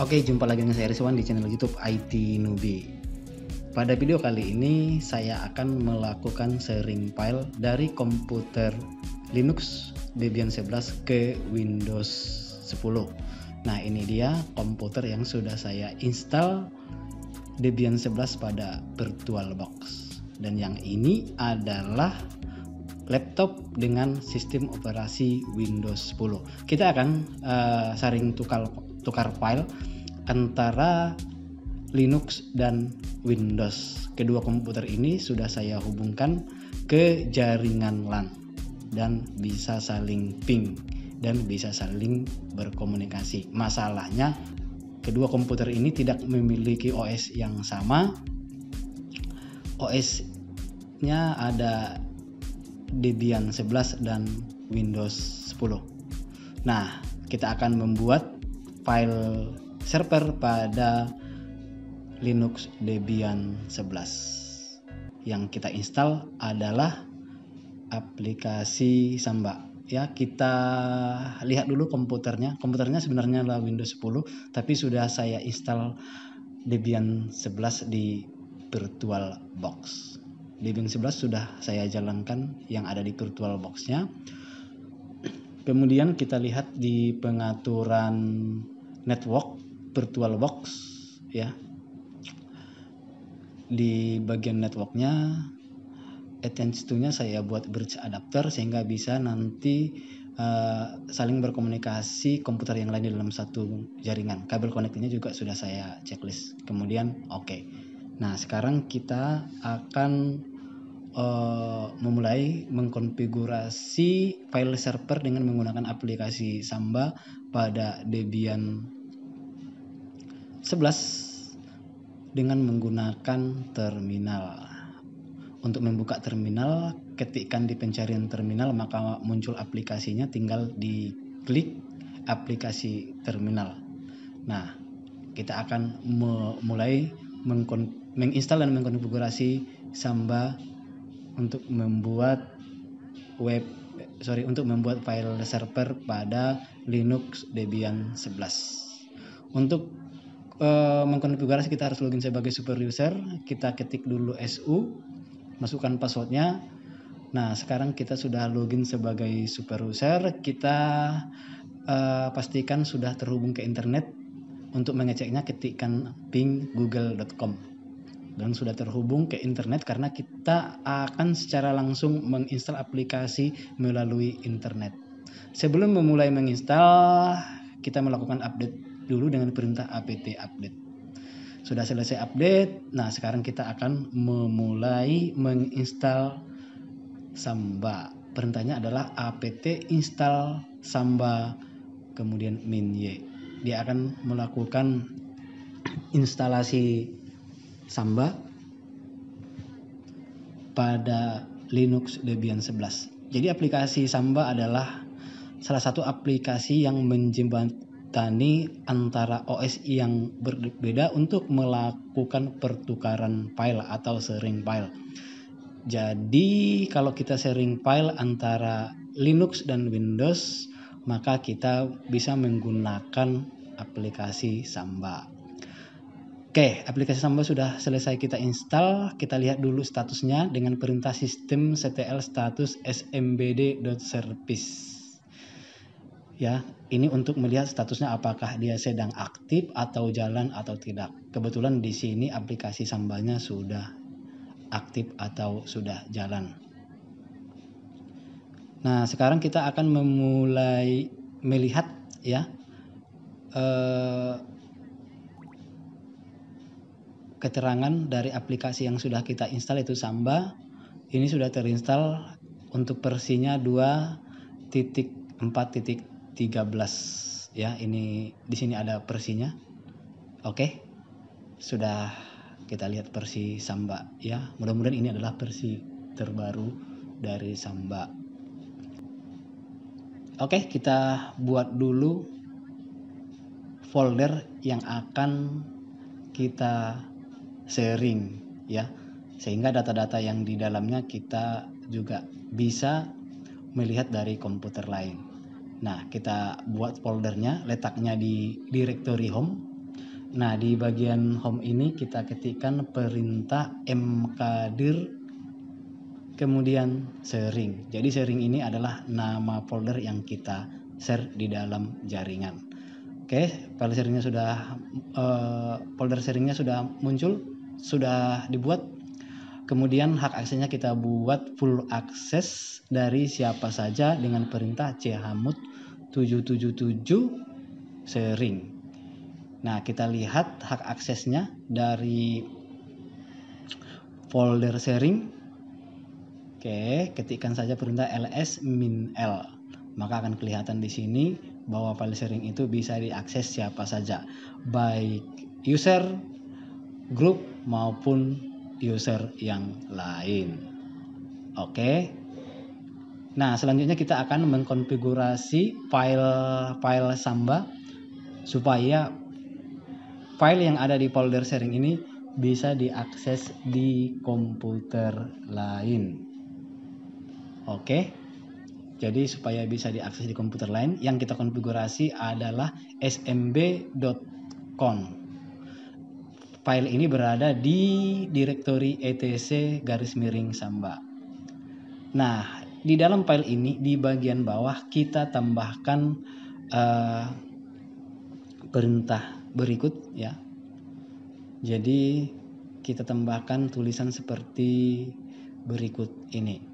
Oke, jumpa lagi dengan saya Rizwan di channel YouTube IT Newbie. Pada video kali ini saya akan melakukan sharing file dari komputer Linux Debian 11 ke Windows 10. Nah, ini dia komputer yang sudah saya install Debian 11 pada VirtualBox. Dan yang ini adalah laptop dengan sistem operasi Windows 10. Kita akan sharing tukar file antara Linux dan Windows. Kedua komputer ini sudah saya hubungkan ke jaringan LAN dan bisa saling ping dan bisa saling berkomunikasi. Masalahnya kedua komputer ini tidak memiliki OS yang sama. OS-nya ada Debian 11 dan Windows 10. Nah, kita akan membuat file server pada Linux Debian 11. Yang kita install adalah aplikasi Samba. Ya, kita lihat dulu komputernya. Komputernya sebenarnya adalah Windows 10, tapi sudah saya install Debian 11 di VirtualBox. Debian 11 sudah saya jalankan yang ada di VirtualBox-nya. Kemudian kita lihat di pengaturan network VirtualBox ya. Di bagian networknya attach to-nya saya buat bridge adapter sehingga bisa nanti saling berkomunikasi komputer yang lain di dalam satu jaringan. Kabel connectingnya juga sudah saya checklist. Kemudian oke. Nah, sekarang kita akan memulai mengkonfigurasi file server dengan menggunakan aplikasi Samba pada Debian 11 dengan menggunakan terminal. Untuk membuka terminal, ketikkan di pencarian terminal maka muncul aplikasinya, tinggal diklik aplikasi terminal. Nah, kita akan mulai menginstal dan mengkonfigurasi Samba untuk membuat untuk membuat file server pada Linux Debian 11. Untuk mengkonfigurasi kita harus login sebagai super user. Kita ketik dulu SU, masukkan passwordnya. Nah, sekarang kita sudah login sebagai super user. Kita pastikan sudah terhubung ke internet. Untuk mengeceknya ketikkan ping google.com dan sudah terhubung ke internet karena kita akan secara langsung menginstal aplikasi melalui internet. Sebelum memulai menginstal, kita melakukan update dulu dengan perintah apt update. Sudah selesai update, nah sekarang kita akan memulai menginstal Samba. Perintahnya adalah apt install Samba kemudian -y. Dia akan melakukan instalasi Samba pada Linux Debian 11. Jadi aplikasi Samba adalah salah satu aplikasi yang menjembatani antara OS yang berbeda untuk melakukan pertukaran file atau sharing file. Jadi kalau kita sharing file antara Linux dan Windows, maka kita bisa menggunakan aplikasi Samba. Oke, aplikasi Samba sudah selesai kita install. Kita lihat dulu statusnya dengan perintah systemctl status smbd.service. Ya, ini untuk melihat statusnya apakah dia sedang aktif atau jalan atau tidak. Kebetulan di sini aplikasi Sambanya sudah aktif atau sudah jalan. Nah, sekarang kita akan memulai melihat ya keterangan dari aplikasi yang sudah kita install, itu Samba. Ini sudah terinstall untuk versinya 2.4.13 ya. Ini di sini ada versinya. Oke. Sudah kita lihat versi Samba ya. Mudah-mudahan ini adalah versi terbaru dari Samba. Oke, kita buat dulu folder yang akan kita sharing ya, sehingga data-data yang di dalamnya kita juga bisa melihat dari komputer lain. Nah, kita buat foldernya, letaknya di directory home Nah, di bagian home ini kita ketikkan perintah mkdir kemudian sharing. Jadi sharing ini adalah nama folder yang kita share di dalam jaringan. Oke, file sharingnya sudah folder sharingnya sudah muncul, sudah dibuat. Kemudian hak aksesnya kita buat full akses dari siapa saja dengan perintah chmod 777 sharing. Nah, kita lihat hak aksesnya dari folder sharing. Oke, ketikkan saja perintah ls-l. Maka akan kelihatan di sini bahwa file sharing itu bisa diakses siapa saja, baik user, grup maupun user yang lain. Oke. Nah, selanjutnya kita akan mengkonfigurasi file Samba supaya file yang ada di folder sharing ini bisa diakses di komputer lain. Oke. Jadi supaya bisa diakses di komputer lain, yang kita konfigurasi adalah smb.conf. File ini berada di direktori etc/samba. Nah, di dalam file ini di bagian bawah kita tambahkan perintah berikut ya. Jadi kita tambahkan tulisan seperti berikut ini.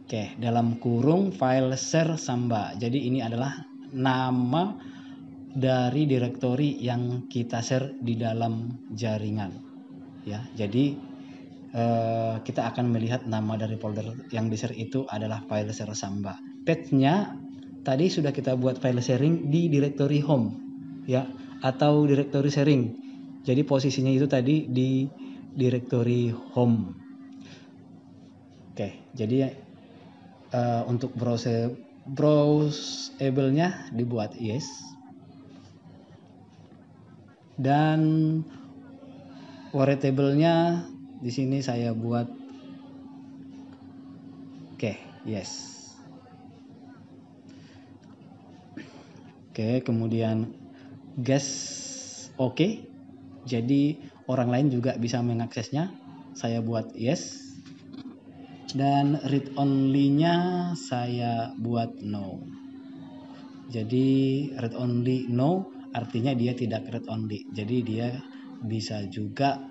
Oke, dalam kurung file share Samba. Jadi ini adalah nama dari direktori yang kita share di dalam jaringan. Ya, jadi kita akan melihat nama dari folder yang di share itu adalah file share Samba. Path-nya tadi sudah kita buat file sharing di direktori home, ya, atau direktori sharing. Jadi posisinya itu tadi di direktori home. Oke, jadi untuk browsable-nya dibuat yes. Dan variable-nya di sini saya buat yes. Oke, kemudian oke. Jadi orang lain juga bisa mengaksesnya. Saya buat yes. Dan read only-nya saya buat no. Jadi read only no artinya dia tidak read only. Jadi dia bisa juga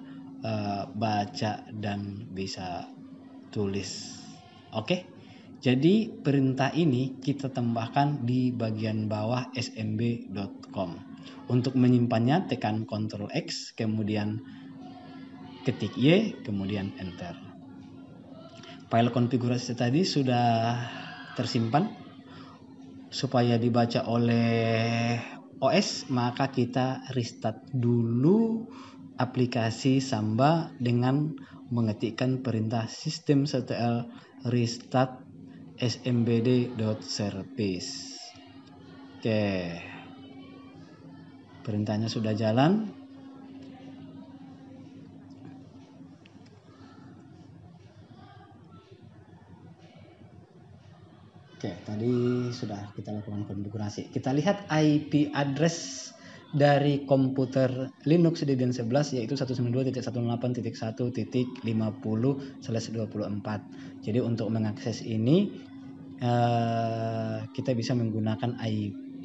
baca dan bisa tulis. Oke. Jadi perintah ini kita tambahkan di bagian bawah smb.com. Untuk menyimpannya tekan Ctrl X, kemudian ketik Y, kemudian enter. File konfigurasi tadi sudah tersimpan. Supaya dibaca oleh OS, maka kita restart dulu aplikasi Samba dengan mengetikkan perintah systemctl restart smbd.service. Oke. Perintahnya sudah jalan. Oke, tadi sudah kita lakukan konfigurasi. Kita lihat IP address dari komputer Linux Debian 11 yaitu 192.168.50/24. Jadi untuk mengakses ini kita bisa menggunakan IP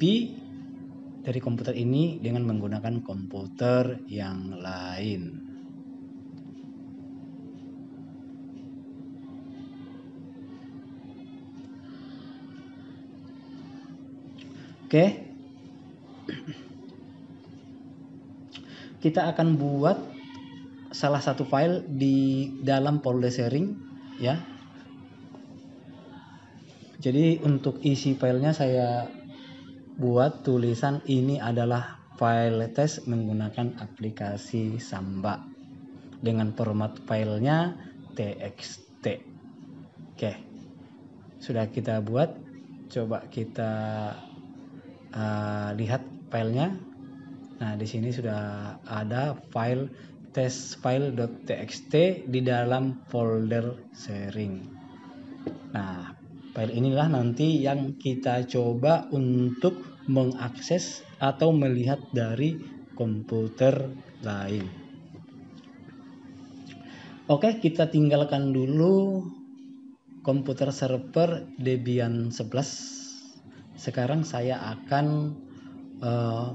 dari komputer ini dengan menggunakan komputer yang lain. Oke. Kita akan buat salah satu file di dalam folder sharing ya. Jadi untuk isi filenya saya buat tulisan ini adalah file tes menggunakan aplikasi Samba dengan format filenya txt. Oke. Sudah kita buat. Coba kita lihat filenya. Nah, di sini sudah ada file testfile.txt di dalam folder sharing. Nah, file inilah nanti yang kita coba untuk mengakses atau melihat dari komputer lain. Oke, kita tinggalkan dulu komputer server Debian 11. Sekarang saya akan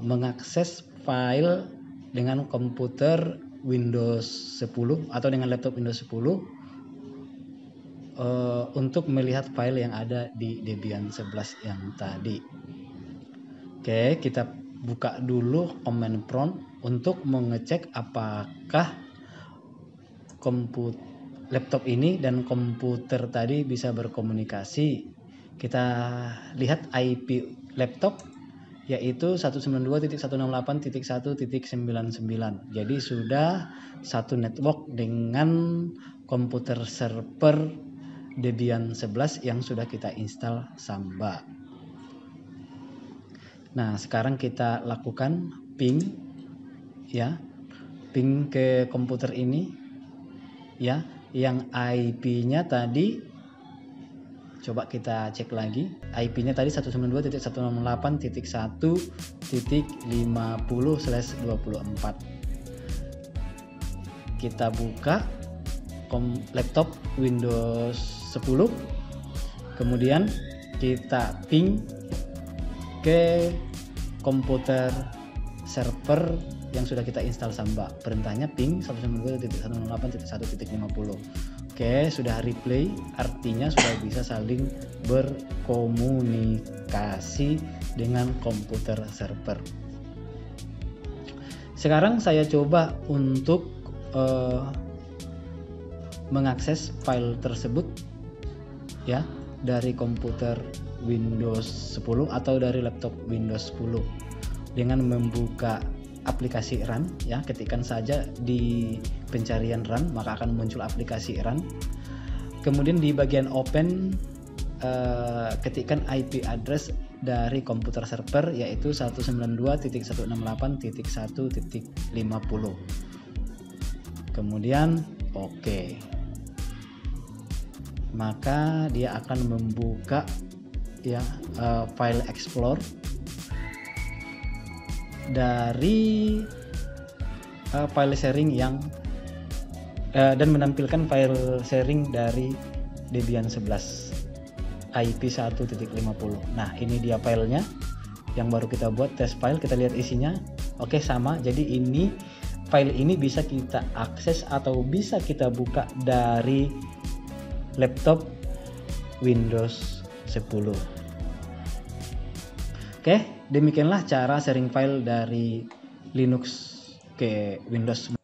mengakses file dengan komputer Windows 10 atau dengan laptop Windows 10 untuk melihat file yang ada di Debian 11 yang tadi. Oke, kita buka dulu command prompt untuk mengecek apakah laptop ini dan komputer tadi bisa berkomunikasi. Kita lihat IP laptop yaitu 192.168.1.99. Jadi sudah satu network dengan komputer server Debian 11 yang sudah kita install Samba. Nah, sekarang kita lakukan ping ya. Ping ke komputer ini ya, yang IP-nya tadi coba kita cek lagi. IP-nya tadi 192.168.1.50/24. Kita buka laptop Windows 10. Kemudian kita ping ke komputer server yang sudah kita install Samba. Perintahnya ping 192.168.1.50. Oke, sudah replay, artinya sudah bisa saling berkomunikasi dengan komputer server. Sekarang saya coba untuk mengakses file tersebut ya dari komputer Windows 10 atau dari laptop Windows 10 dengan membuka aplikasi run ya. Ketikkan saja di pencarian run maka akan muncul aplikasi run. Kemudian di bagian open ketikkan IP address dari komputer server yaitu 192.168.1.50. Kemudian oke. Maka dia akan membuka ya file explore dari file sharing yang dan menampilkan file sharing dari Debian 11 IP 1.50. Nah, ini dia filenya yang baru kita buat, test file. Kita lihat isinya. Oke, sama. Jadi ini file ini bisa kita akses atau bisa kita buka dari laptop Windows 10. Oke, demikianlah cara sharing file dari Linux ke Windows.